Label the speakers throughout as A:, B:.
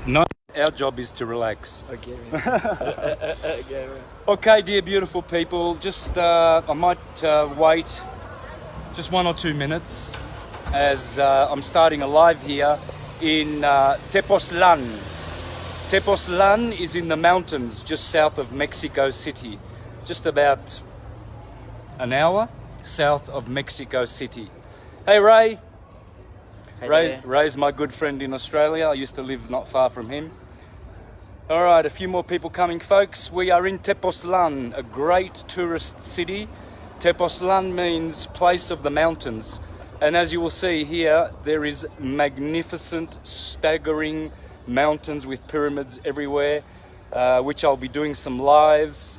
A: No, our job is to relax.
B: Okay, man. Okay, man.
A: Okay, dear beautiful people, just I might wait just 1 or 2 minutes as I'm starting a live here in Tepoztlan. Tepoztlan is in the mountains just south of Mexico City, just about an hour south of Mexico City. Hey Ray. Ray's my good friend in Australia. I used to live not far from him. All right, a few more people coming, folks. We are in Tepoztlan, a great tourist city. Tepoztlan means place of the mountains. And as you will see here, there is magnificent, staggering mountains with pyramids everywhere, which I'll be doing some live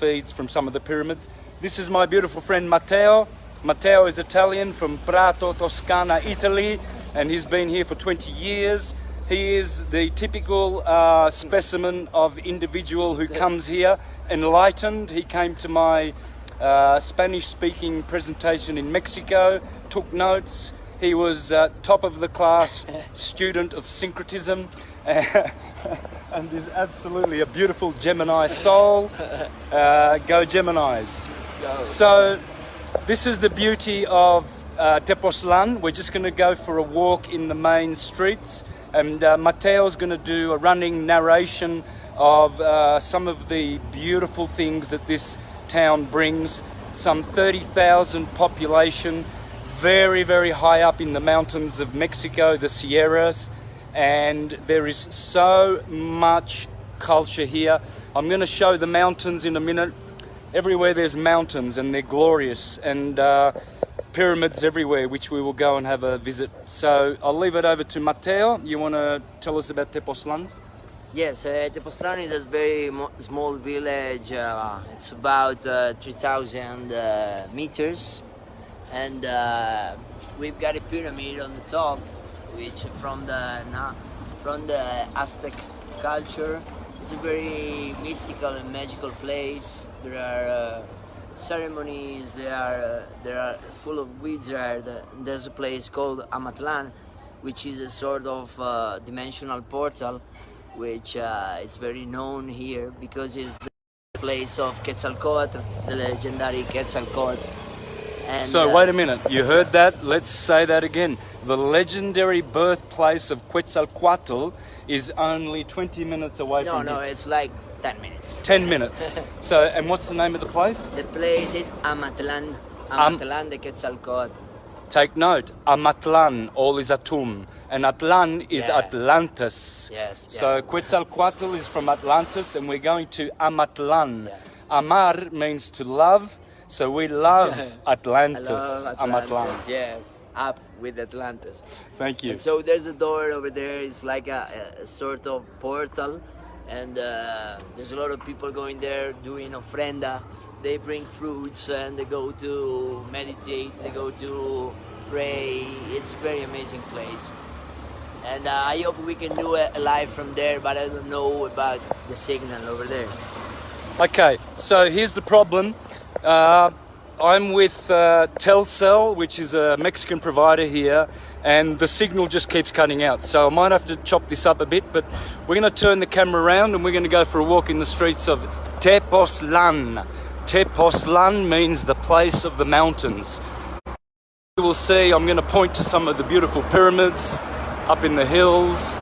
A: feeds from some of the pyramids. This is my beautiful friend Matteo. Matteo is Italian from Prato, Toscana, Italy, and he's been here for 20 years. He is the typical specimen of individual who comes here enlightened. He came to my Spanish-speaking presentation in Mexico, took notes. He was top of the class student of syncretism and is absolutely a beautiful Gemini soul. Go Geminis. So this is the beauty of Tepoztlan. We're just going to go for a walk in the main streets, and Matteo's going to do a running narration of some of the beautiful things that this town brings. Some 30,000 population, very, very high up in the mountains of Mexico, the Sierras, and there is so much culture here. I'm going to show the mountains in a minute. Everywhere there's mountains and they're glorious, and pyramids everywhere, which we will go and have a visit. So I'll leave it over to Matteo. You want to tell us about Tepoztlan?
B: Yes, Tepoztlan is a very small village. It's about 3,000 meters, and we've got a pyramid on the top, which from the Aztec culture. It's a very mystical and magical place. There are ceremonies. They are full of wizards. There's a place called Amatlan, which is a sort of dimensional portal, which it's very known here because it's the place of Quetzalcoatl, the legendary Quetzalcoatl. And,
A: so wait a minute, you heard that? Let's say that again. The legendary birthplace of Quetzalcoatl is only 20 minutes away from here.
B: No, it's like 10 minutes.
A: 10 minutes. So, and what's the name of the place?
B: The place is Amatlan. Amatlan de Quetzalcoatl.
A: Take note, Amatlan, all is Atum, and Atlan is Atlantis.
B: Yes.
A: So Quetzalcoatl is from Atlantis, and we're going to Amatlan. Yeah. Amar means to love, so we love Atlantis.
B: I love Atlantis.
A: Amatlan.
B: Yes, up with Atlantis.
A: Thank you.
B: And so there's a door over there. It's like a sort of portal, and there's a lot of people going there doing ofrenda. They bring fruits and they go to meditate, they go to pray. It's a very amazing place. And I hope we can do a live from there, but I don't know about the signal over there.
A: Okay, so here's the problem. I'm with Telcel, which is a Mexican provider here, and the signal just keeps cutting out. So I might have to chop this up a bit, but we're going to turn the camera around and we're going to go for a walk in the streets of Tepoztlan. Tepoztlan means the place of the mountains. You will see, I'm going to point to some of the beautiful pyramids up in the hills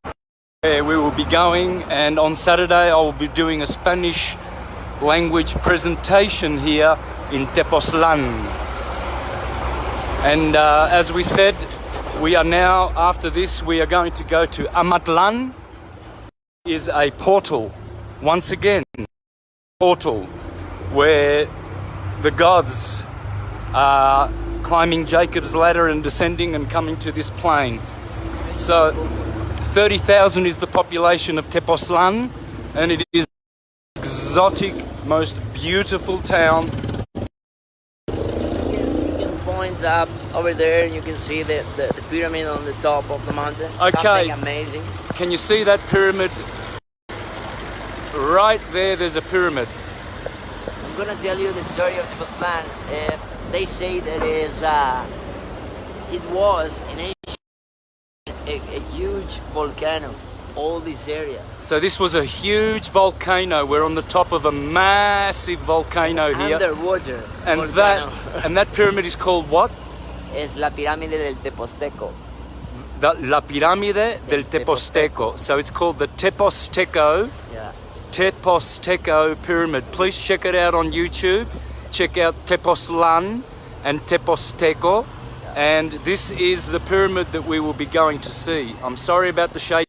A: where we will be going, and on Saturday I will be doing a Spanish language presentation here in Tepoztlan. And as we said, we are now, after this, we are going to go to Amatlan. Is a portal, once again, portal where the gods are climbing Jacob's ladder and descending and coming to this plane. So 30,000 is the population of Tepoztlan, and it is exotic, most beautiful town.
B: You can point up over there and you can see the pyramid on the top of the mountain.
A: Okay.
B: Something amazing.
A: Can you see that pyramid? Right there, there's a pyramid.
B: I'm gonna tell you the story of Tepoztlan. They say that it was in ancient a huge volcano, all this area.
A: So this was a huge volcano. We're on the top of a massive volcano here.
B: Underwater.
A: And
B: volcano.
A: that pyramid is called what?
B: Es la pirámide del Tepozteco.
A: La pirámide del Tepozteco. So it's called the Tepozteco.
B: Yeah.
A: Tepozteco pyramid. Please check it out on YouTube. Check out Tepoztlan and Tepozteco. And this is the pyramid that we will be going to see. I'm sorry about the shade.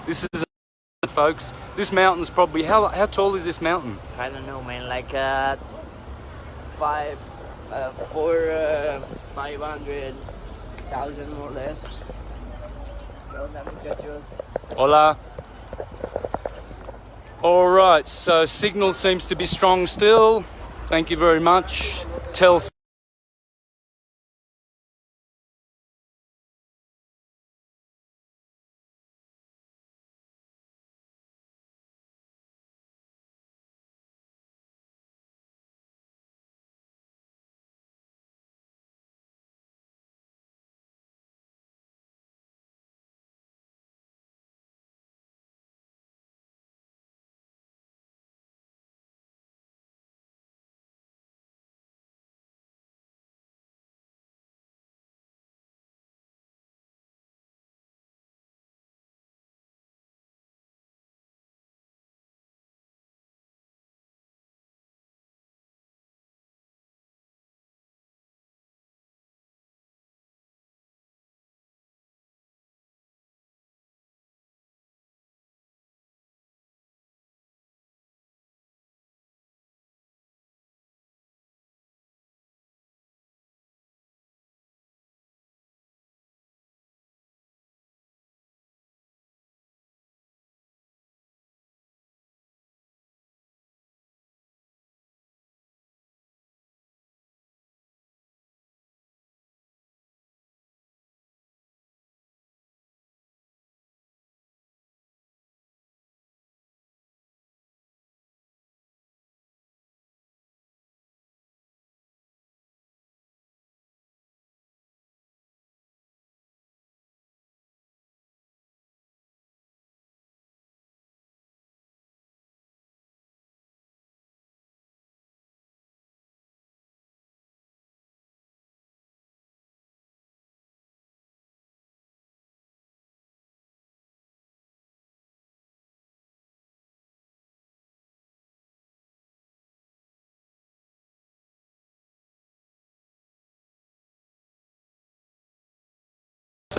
A: This is, folks. This mountain's probably, how tall is this mountain?
B: I don't know, man. Like 500,000 more or less. Hola, muchachos.
A: Hola. All right. So signal seems to be strong still. Thank you very much. Tell.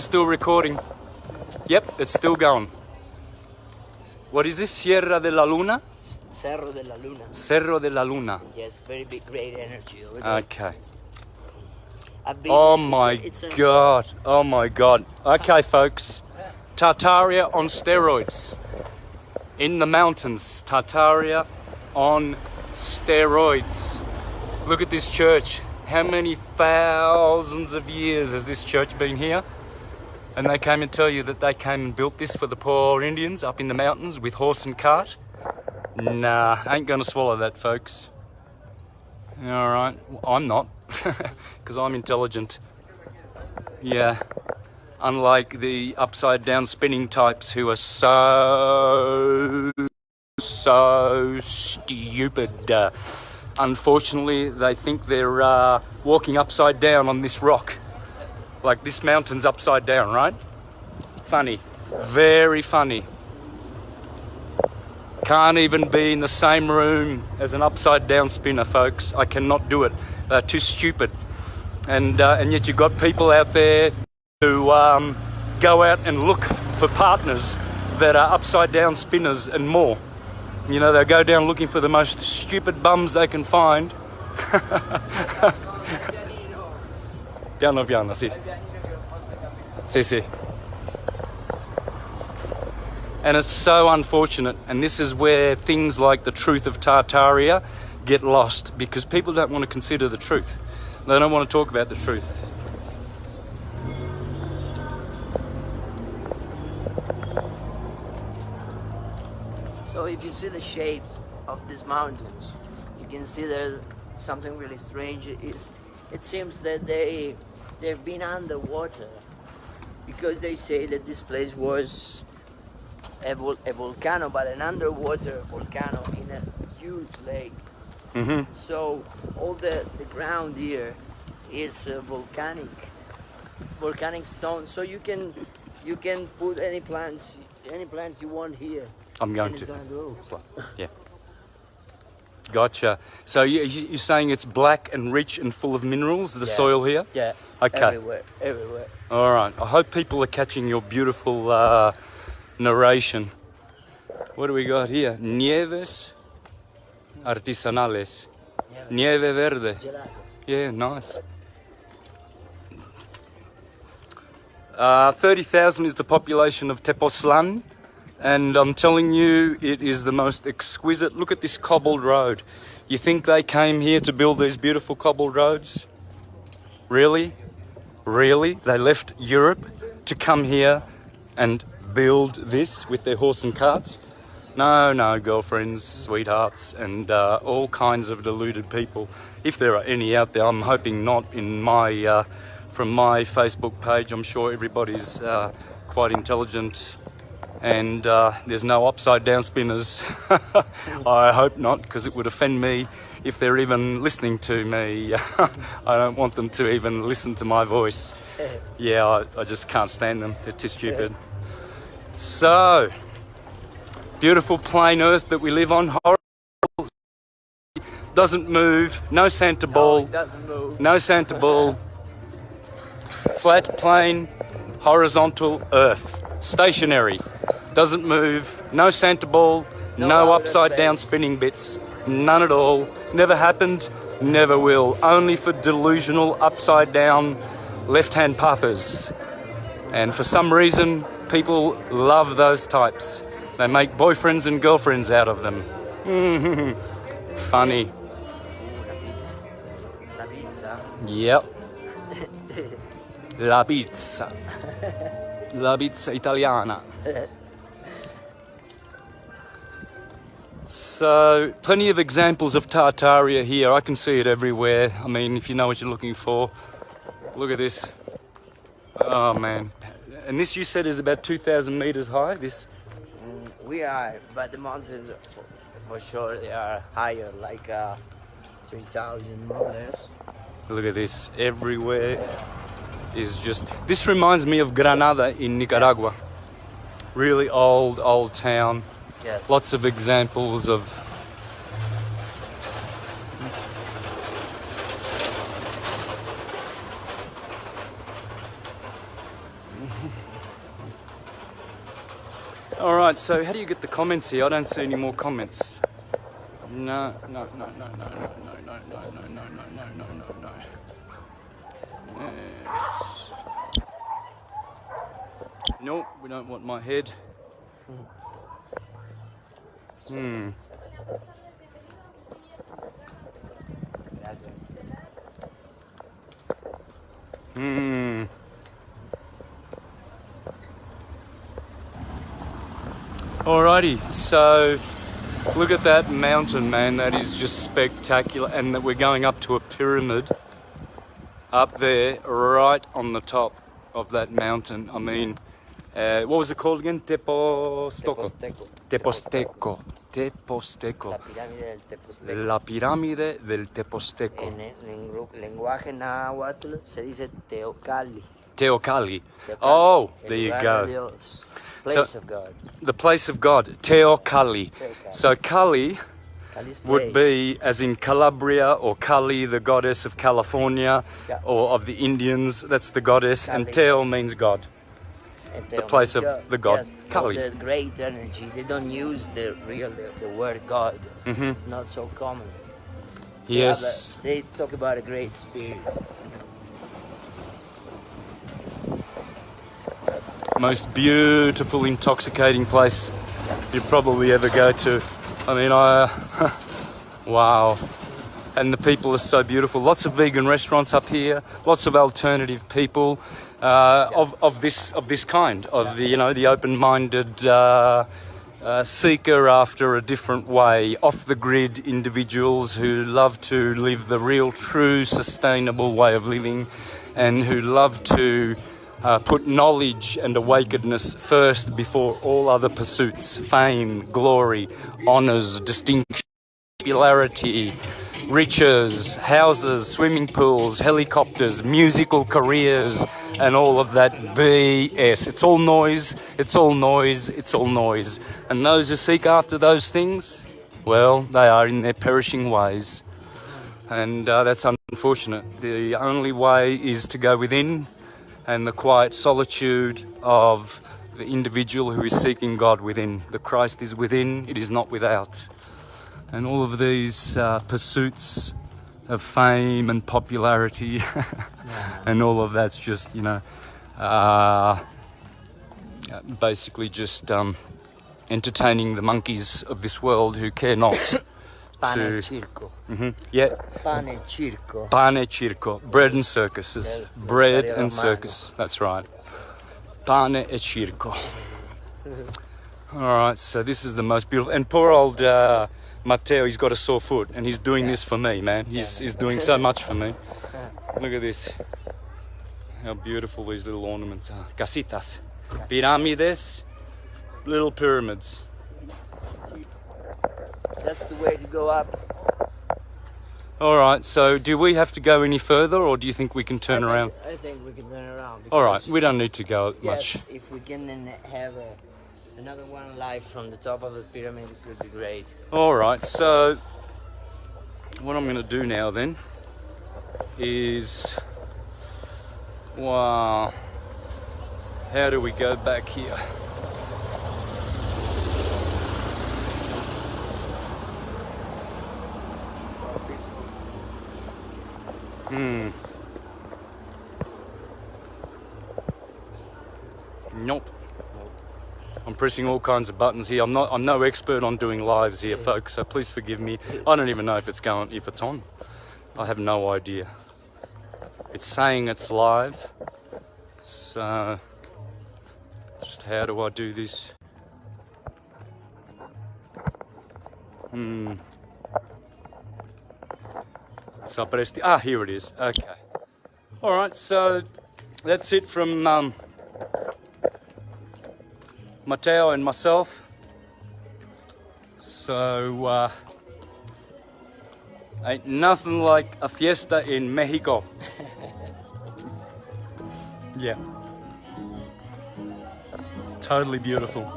A: Still recording. Yep, it's still going. What is this? Sierra de la Luna?
B: Cerro de la Luna.
A: Cerro de la Luna.
B: Yes, very big, great energy over there.
A: Okay.
B: Oh
A: my God. Oh my God. Okay, folks. Tartaria on steroids. In the mountains. Tartaria on steroids. Look at this church. How many thousands of years has this church been here? And they came and tell you that they came and built this for the poor Indians up in the mountains with horse and cart? Nah, ain't gonna swallow that, folks. All right, I'm not, because I'm intelligent. Yeah, unlike the upside down spinning types who are so stupid. Unfortunately, they think they're walking upside down on this rock. Like this mountain's upside down, right? Funny. Very funny. Can't even be in the same room as an upside down spinner, folks. I cannot do it. They're too stupid. And yet you've got people out there who go out and look for partners that are upside down spinners and more. You know, they'll go down looking for the most stupid bums they can find. Piano piano, sì. Sì, sì. And it's so unfortunate, and this is where things like the truth of Tartaria get lost, because people don't want to consider the truth. They don't want to talk about the truth.
B: So if you see the shapes of these mountains, you can see there's something really strange. It seems that they've been underwater, because they say that this place was a volcano, but an underwater volcano in a huge lake. So all the ground here is volcanic stone. So you can put any plants you want here.
A: I'm going
B: and
A: to.
B: It's gonna grow.
A: Yeah. Gotcha. So you're saying it's black and rich and full of minerals, the soil here?
B: Yeah.
A: Okay.
B: Everywhere.
A: All right. I hope people are catching your beautiful narration. What do we got here? Nieves artesanales. Nieve verde.
B: Gelato.
A: Yeah, nice. 30,000 is the population of Tepoztlan, and I'm telling you, it is the most exquisite. Look at this cobbled road. You think they came here to build these beautiful cobbled roads? Really? Really? They left Europe to come here and build this with their horse and carts? No, girlfriends, sweethearts, and all kinds of deluded people. If there are any out there, I'm hoping not in my, from my Facebook page. I'm sure everybody's quite intelligent, and there's no upside down spinners. I hope not, because it would offend me if they're even listening to me. I don't want them to even listen to my voice. Yeah, I just can't stand them. They're too stupid. So, beautiful plain earth that we live on. Doesn't move. No Santa ball.
B: No, it doesn't move.
A: No Santa ball. Flat, plain, horizontal earth. Stationary. Doesn't move. No Santa ball. No upside down spinning bits. None at all. Never happened. Never will. Only for delusional upside down left hand pathers. And for some reason, people love those types. They make boyfriends and girlfriends out of them. Funny.
B: La pizza.
A: Yep. La pizza. La pizza italiana. So, plenty of examples of Tartaria here. I can see it everywhere. I mean, if you know what you're looking for. Look at this. Oh, man. And this, you said, is about 2,000 meters high, this?
B: We are, but the mountains, for sure, they are higher, like 3,000 more or less.
A: Look at this. Everywhere is just... This reminds me of Granada in Nicaragua. Really old town.
B: Yes.
A: Lots of examples of... All right, so how do you get the comments here? I don't see any more comments. No. Yes. Nope, we don't want my head.
B: Gracias.
A: Alrighty, so look at that mountain, man. That is just spectacular, and that we're going up to a pyramid up there, right on the top of that mountain. I mean, what was it called again? Tepoztlaco. Tepoztlaco.
B: La pirámide del Tepoztlaco.
A: La pirámide del Tepoztlaco.
B: En lenguaje náhuatl se dice Teocalli.
A: Teocalli. Oh, there you go.
B: Dios. Place of God.
A: The place of God, Teocalli. So Kali would be as in Calabria, or Kali, the goddess of California, or of the Indians. That's the goddess,
B: Kali.
A: and Teo means God. The place of the God,
B: yes,
A: Kali.
B: The great energy. They don't use the word God. It's not so common.
A: Yes.
B: They talk about a great spirit.
A: Most beautiful, intoxicating place you'd probably ever go to. I mean, wow. And the people are so beautiful. Lots of vegan restaurants up here. Lots of alternative people of this kind, of the open-minded seeker after a different way, off-the-grid individuals who love to live the real, true, sustainable way of living, and who love to put knowledge and awakenedness first before all other pursuits, fame, glory, honours, distinction, popularity, riches, houses, swimming pools, helicopters, musical careers, and all of that BS. It's all noise, it's all noise, it's all noise. And those who seek after those things, well, they are in their perishing ways. And that's unfortunate. The only way is to go within, and the quiet solitude of the individual who is seeking God within. The Christ is within, it is not without. And all of these pursuits of fame and popularity and all of that's just, you know, basically just entertaining the monkeys of this world who care not.
B: Pane e circo.
A: Yeah.
B: Pane e circo.
A: Pane e circo. Bread and circuses. Bread and circus. That's right. Pane e circo. All right, so this is the most beautiful. And poor old Matteo, he's got a sore foot, and he's doing this for me, man. He's doing so much for me. Look at this. How beautiful these little ornaments are. Casitas. Piramides. Little pyramids.
B: That's the way to go up.
A: All right, so do we have to go any further, or do you think we can turn around?
B: I think we can turn around.
A: All right, we don't need to go much.
B: Yes, if we can have another one live from the top of the pyramid, it could be great.
A: All right, so what I'm going to do now then is, wow, how do we go back here? Nope. I'm pressing all kinds of buttons here. I'm no expert on doing lives here, folks, so please forgive me. I don't even know if it's on. I have no idea. It's saying it's live. So just how do I do this? Sapresti. Ah, here it is. Okay. All right, so that's it from Matteo and myself. So ain't nothing like a fiesta in Mexico. Yeah. Totally beautiful.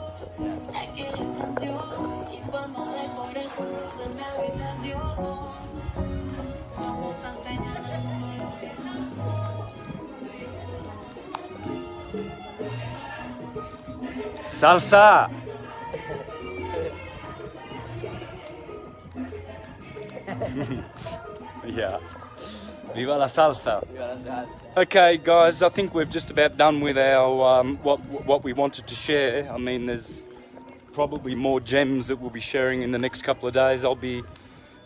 A: Salsa! Yeah. Viva la salsa.
B: Viva la salsa.
A: Okay, guys, I think we've just about done with our what we wanted to share. I mean, there's probably more gems that we'll be sharing in the next couple of days. I'll be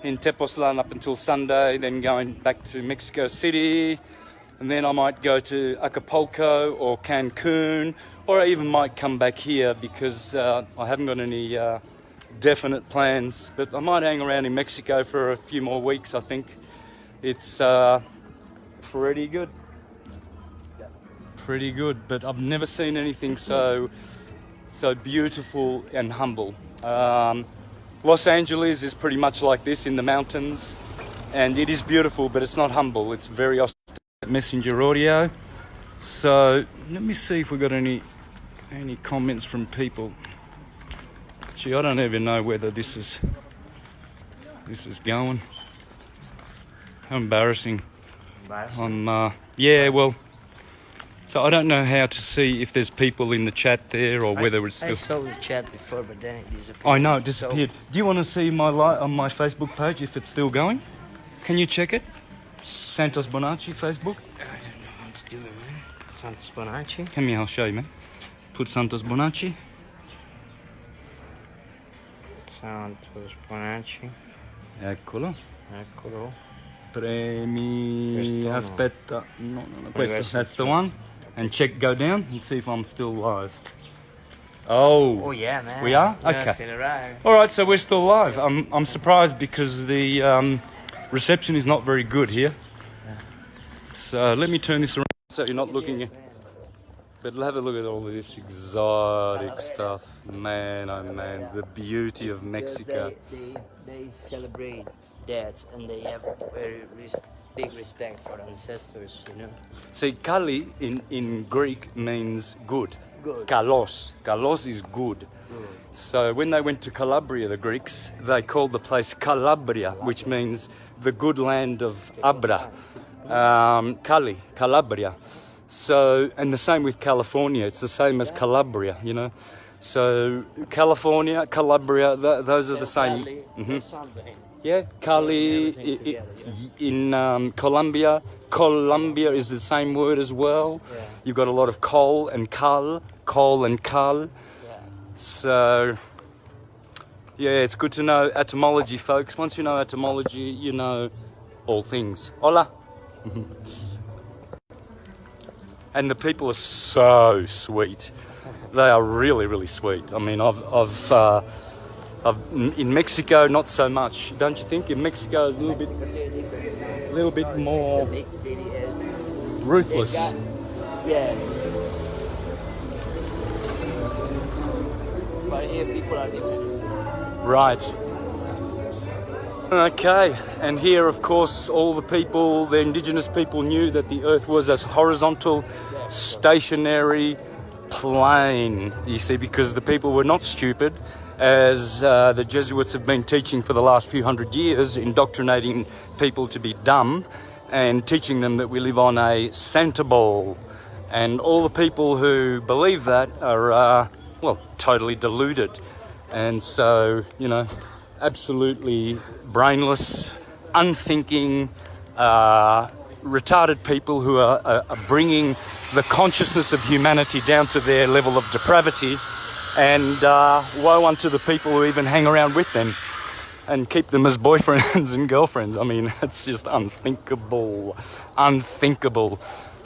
A: in Tepoztlan up until Sunday, then going back to Mexico City, and then I might go to Acapulco or Cancun, or I even might come back here because I haven't got any definite plans, but I might hang around in Mexico for a few more weeks. I think it's pretty good. Pretty good, but I've never seen anything so beautiful and humble. Los Angeles is pretty much like this in the mountains, and it is beautiful, but it's not humble. It's very austere. Messenger audio. So let me see if we've got any comments from people. Gee, I don't even know whether this is going. How embarrassing. Yeah, well, so I don't know how to see if there's people in the chat there or whether it's still...
B: I saw the chat before, but then it disappeared.
A: I know, it disappeared. So... Do you want to see my on my Facebook page if it's still going? Can you check it? Santos Bonacci, Facebook?
B: I don't know how to do it, man. Santos Bonacci?
A: Come here, I'll show you, man. Put Santos Bonacci.
B: Santos Bonacci.
A: Eccolo.
B: Eccolo.
A: Premi... Aspetta. No. Questo. That's the one. And check, go down and see if I'm still live. Oh.
B: Oh yeah, man.
A: We are?
B: Yeah,
A: okay.
B: still alive.
A: All right, so we're still live. I'm surprised because the reception is not very good here. Yeah. So let me turn this around so you're not looking at... But have a look at all of this exotic stuff. Man, oh man, the beauty of Mexico.
B: They celebrate that, and they have very big respect for ancestors, you know.
A: See, Kali in Greek means good.
B: Good.
A: Kalos. Kalos is good. So when they went to Calabria, the Greeks, they called the place Calabria, which means the good land of Abra. Cali, Calabria. So, and the same with California, it's the same as Calabria, you know. So California, Calabria, those are the same. Yeah, Cali in Colombia. Colombia is the same word as well.
B: Yeah.
A: You've got a lot of coal and cal.
B: Yeah.
A: So, yeah, it's good to know etymology, folks. Once you know etymology, you know all things. Hola. And the people are so sweet. They are really, really sweet. I mean, I've in Mexico, not so much. Don't you think? In Mexico, it's a little bit more
B: It's a big city.
A: ruthless.
B: Yes. But here people are different.
A: Right. Okay, and here, of course, all the people, the indigenous people, knew that the Earth was a horizontal, stationary plane, you see, because the people were not stupid, as the Jesuits have been teaching for the last few hundred years, indoctrinating people to be dumb and teaching them that we live on a Santa ball. And all the people who believe that are, well, totally deluded. And so, you know, absolutely brainless, unthinking, retarded people who are bringing the consciousness of humanity down to their level of depravity, and woe unto the people who even hang around with them and keep them as boyfriends and girlfriends. I mean, it's just unthinkable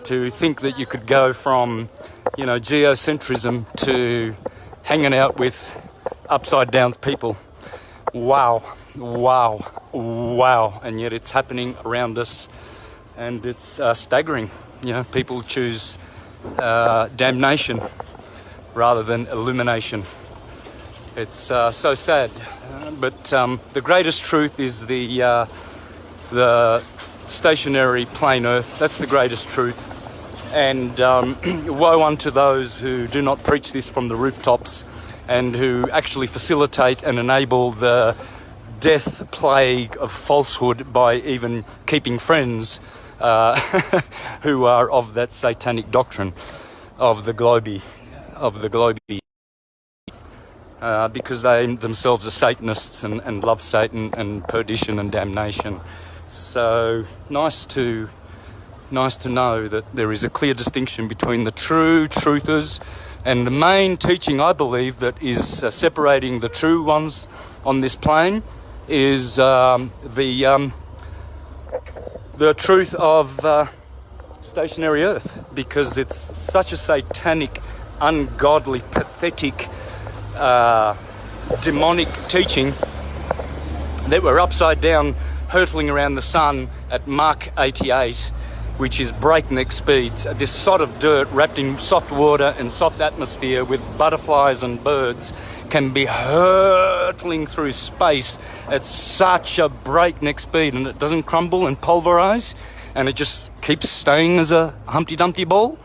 A: to think that you could go from, you know, geocentrism to hanging out with upside down people. Wow. And yet it's happening around us, and it's staggering. You know, people choose damnation rather than illumination. It's so sad. But the greatest truth is the stationary plane Earth. That's the greatest truth. And woe unto those who do not preach this from the rooftops and who actually facilitate and enable the death plague of falsehood by even keeping friends who are of that satanic doctrine of the globe, because they themselves are Satanists and love Satan and perdition and damnation. So nice to know that there is a clear distinction between the true truthers, and the main teaching, I believe, that is separating the true ones on this plane is the truth of stationary Earth, because it's such a satanic, ungodly, pathetic, demonic teaching that we're upside down, hurtling around the sun at Mach 88, which is breakneck speeds. This sod of dirt wrapped in soft water and soft atmosphere with butterflies and birds can be hurtling through space at such a breakneck speed, and it doesn't crumble and pulverize, and it just keeps staying as a Humpty Dumpty ball.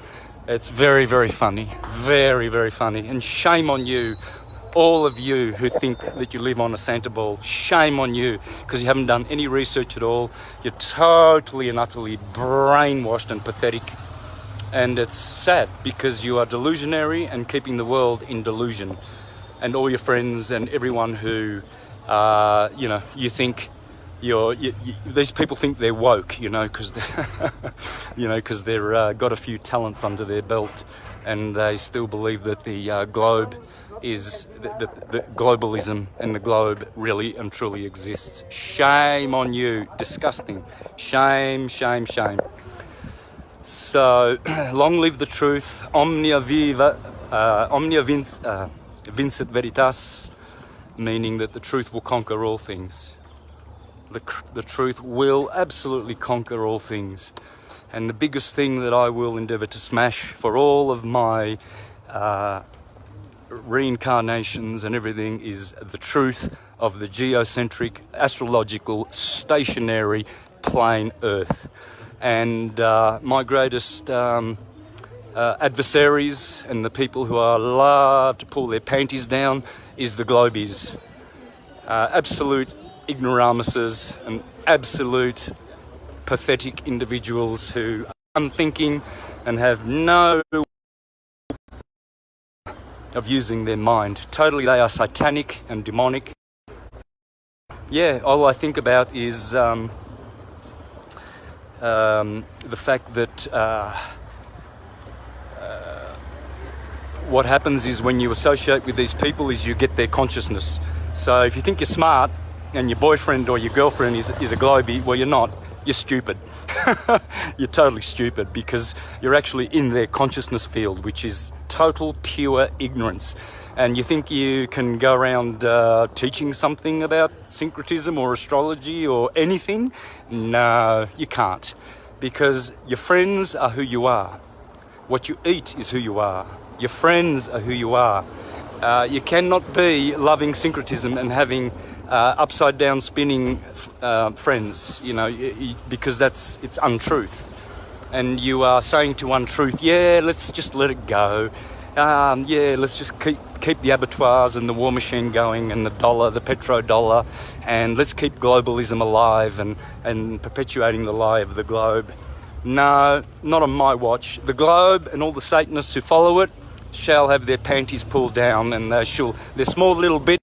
A: It's very, very funny. Very, very funny. And shame on you, all of you who think that you live on a Santa ball. Shame on you, because you haven't done any research at all. You're totally and utterly brainwashed and pathetic. And it's sad, because you are delusionary and keeping the world in delusion. And all your friends and everyone who, you know, you think these people think they're woke, you know, because they're got a few talents under their belt, and they still believe that the globe is the globalism, and the globe really and truly exists. Shame on you. Disgusting. Shame. So, long live the truth. Omnia vincit veritas, meaning that the truth will conquer all things. The truth will absolutely conquer all things. And the biggest thing that I will endeavour to smash for all of my reincarnations and everything is the truth of the geocentric, astrological, stationary, plain Earth. And my greatest adversaries and the people who are love to pull their panties down is the globies. Absolute ignoramuses and absolute pathetic individuals who are unthinking and have no of using their mind. Totally, they are satanic and demonic. Yeah, all I think about is the fact that what happens is when you associate with these people is you get their consciousness. So if you think you're smart and your boyfriend or your girlfriend is a globie, well, you're not. You're stupid. You're totally stupid because you're actually in their consciousness field, which is total pure ignorance. And you think you can go around teaching something about syncretism or astrology or anything? No, you can't. Because your friends are who you are. What you eat is who you are. Your friends are who you are. You cannot be loving syncretism and having upside down spinning friends, you know, because it's untruth. And you are saying to untruth, yeah, let's just let it go. Yeah, let's just keep the abattoirs and the war machine going and the dollar, the petrodollar, and let's keep globalism alive and perpetuating the lie of the globe. No, not on my watch. The globe and all the Satanists who follow it shall have their panties pulled down, and their small little bit.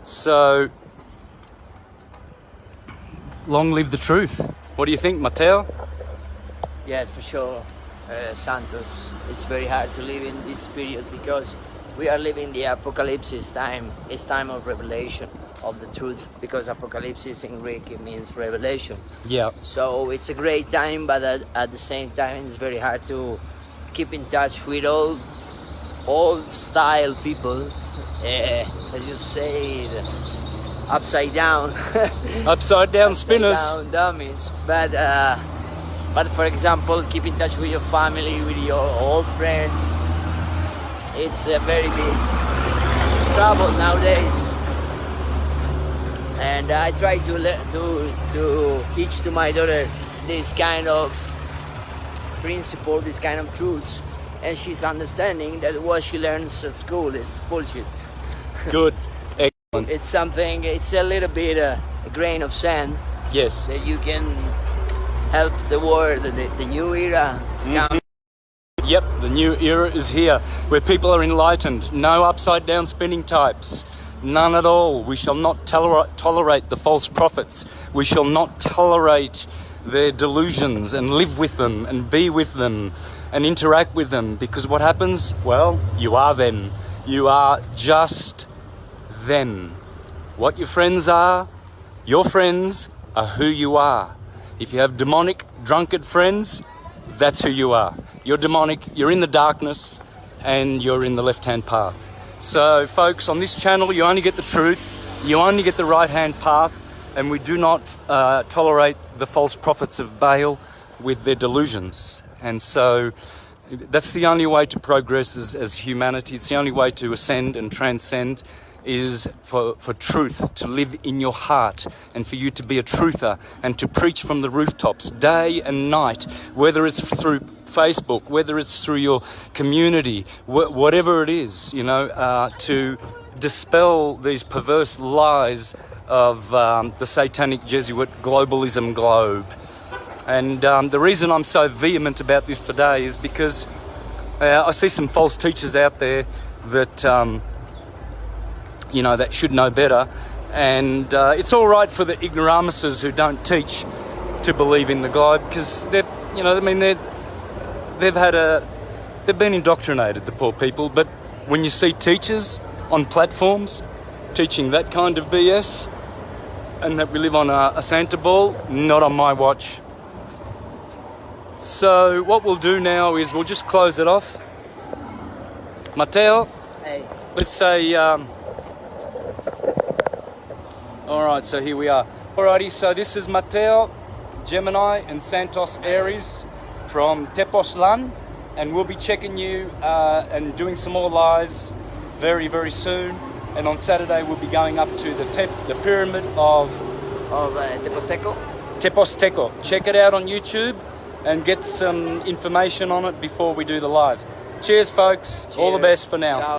A: So, long live the truth. What do you think, Mateo?
B: Yes, for sure, Santos. It's very hard to live in this period because we are living the apocalypse time. It's time of revelation of the truth, because apocalypse in Greek, it means revelation.
A: Yeah.
B: So it's a great time, but at the same time, it's very hard to keep in touch with old style people. As you say, upside down.
A: Upside down spinners.
B: Upside down dummies. But for example, keep in touch with your family, with your old friends. It's a very big trouble nowadays. And I try to teach to my daughter this kind of principle, this kind of truths, and she's understanding that what she learns at school is bullshit.
A: Good. Excellent.
B: It's something, it's a little bit a grain of sand.
A: Yes.
B: That you can help the world, the new era is coming.
A: Yep, the new era is here, where people are enlightened. No upside down spinning types. None at all. We shall not tolerate the false prophets. We shall not tolerate their delusions and live with them and be with them and interact with them, because what happens? Well, you are them. You are just them. What your friends are, your friends are who you are. If you have demonic, drunkard friends, that's who you are. You're demonic, you're in the darkness, and you're in the left-hand path. So, folks, on this channel, you only get the truth, you only get the right-hand path, and we do not tolerate the false prophets of Baal with their delusions. And so, that's the only way to progress as humanity. It's the only way to ascend and transcend, is for truth to live in your heart, and for you to be a truther and to preach from the rooftops day and night, whether it's through Facebook, whether it's through your community, whatever it is, you know, to dispel these perverse lies of the satanic Jesuit globalism globe. And the reason I'm so vehement about this today is because I see some false teachers out there that you know, that should know better, and it's all right for the ignoramuses who don't teach to believe in the globe, because they're, you know, I mean, they've been indoctrinated, the poor people. But when you see teachers on platforms teaching that kind of BS, and that we live on a Santa ball, not on my watch. So what we'll do now is we'll just close it off. Mateo,
B: Hey.
A: let's say, all right, so here we are. Alrighty, so this is Mateo, Gemini, and Santos, Aries, from TEPOZTLAN, and we'll be checking you and doing some more lives very, very soon. And on Saturday we'll be going up to the pyramid of
B: Tepoztlan.
A: Check it out on YouTube and get some information on it before we do the live. Cheers, folks.
B: Cheers.
A: All the best for now.
B: Ciao.